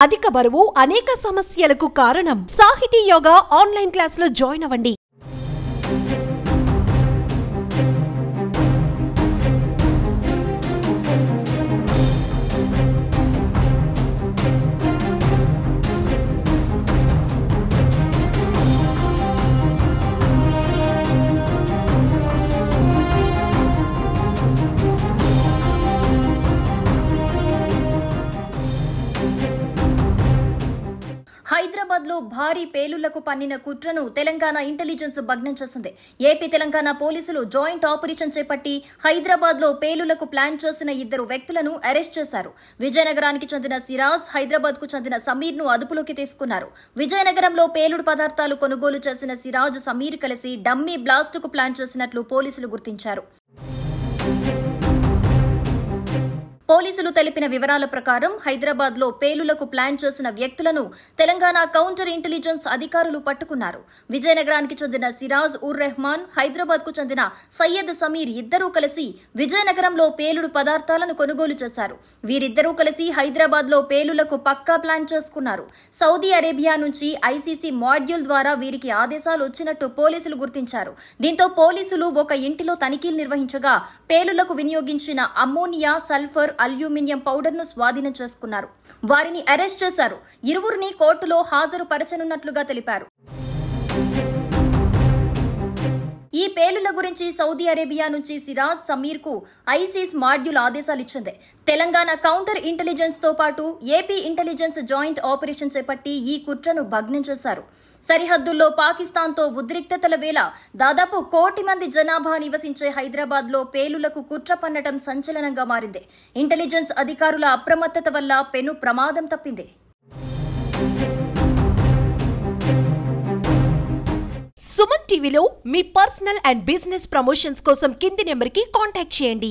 అధిక బరువు అనేక సమస్యలకు కారణం. సాహితీ యోగా ఆన్లైన్ క్లాసులో జాయిన్ అవ్వండి. హైదరాబాద్ లో భారీ పేలుళ్లకు పన్నిన కుట్రను తెలంగాణ ఇంటెలిజెన్స్ భగ్నం చేసింది. ఏపీ తెలంగాణ పోలీసులు జాయింట్ ఆపరేషన్ చేపట్టి హైదరాబాద్ లో పేలుళ్లకు ప్లాన్ చేసిన ఇద్దరు వ్యక్తులను అరెస్ట్ చేశారు. విజయనగరానికి చెందిన సిరాజ్, హైదరాబాద్ కు చెందిన సమీర్ ను అదుపులోకి తీసుకున్నారు. విజయనగరంలో పేలుడు పదార్థాలు కొనుగోలు చేసిన సిరాజ్, సమీర్ కలిసి డమ్మీ బ్లాస్ట్ కు ప్లాన్ చేసినట్లు పోలీసులు గుర్తించారు. పోలీసులు తెలిపిన వివరాల ప్రకారం హైదరాబాద్ లో పేలులకు ప్లాన్ చేసిన వ్యక్తులను తెలంగాణ కౌంటర్ ఇంటెలిజెన్స్ అధికారులు పట్టుకున్నారు. విజయనగరానికి చెందిన సిరాజ్ ఉర్ రెహమాన్, హైదరాబాద్ కు చెందిన సయ్యద్ సమీర్ ఇద్దరూ కలిసి విజయనగరంలో పేలుడు పదార్థాలను కొనుగోలు చేశారు. వీరిద్దరూ కలిసి హైదరాబాద్ లో పేలులకు పక్కా ప్లాన్ చేసుకున్నారు. సౌదీ అరేబియా నుంచి ఐసీసీ మాడ్యూల్ ద్వారా వీరికి ఆదేశాలు వచ్చినట్టు పోలీసులు గుర్తించారు. దీంతో పోలీసులు ఒక ఇంటిలో తనిఖీలు నిర్వహించగా పేలులకు వినియోగించిన అమ్మోనియా, సల్ఫర్, అల్యూమినియం పౌడర్ ను స్వాధీనం చేసుకున్నారు. వారిని అరెస్ట్ చేశారు. ఇరువురిని కోర్టులో హాజరుపరచనున్నట్లుగా తెలిపారు. ఈ పేలుల గురించి సౌదీ అరేబియా నుంచి సిరాజ్, సమీర్ కు ఐసీస్ మాడ్యూల్ ఆదేశాలిచ్చింది. తెలంగాణ కౌంటర్ ఇంటెలిజెన్స్ తో పాటు ఏపీ ఇంటెలిజెన్స్ జాయింట్ ఆపరేషన్ చేపట్టి ఈ కుట్రను భగ్నం చేశారు. సరిహద్దుల్లో పాకిస్తాన్తో ఉద్రిక్తతల వేళ దాదాపు 1 కోటి మంది జనాభా నివసించే హైదరాబాద్ లో పేలులకు కుట్ర పన్నటం సంచలనంగా మారింది. ఇంటెలిజెన్స్ అధికారుల అప్రమత్తత వల్ల పెను ప్రమాదం తప్పింది. సుమన్ టీవీలో మీ పర్సనల్ అండ్ బిజినెస్ ప్రమోషన్స్ కోసం కింది నెంబర్కి కాంటాక్ట్ చేయండి.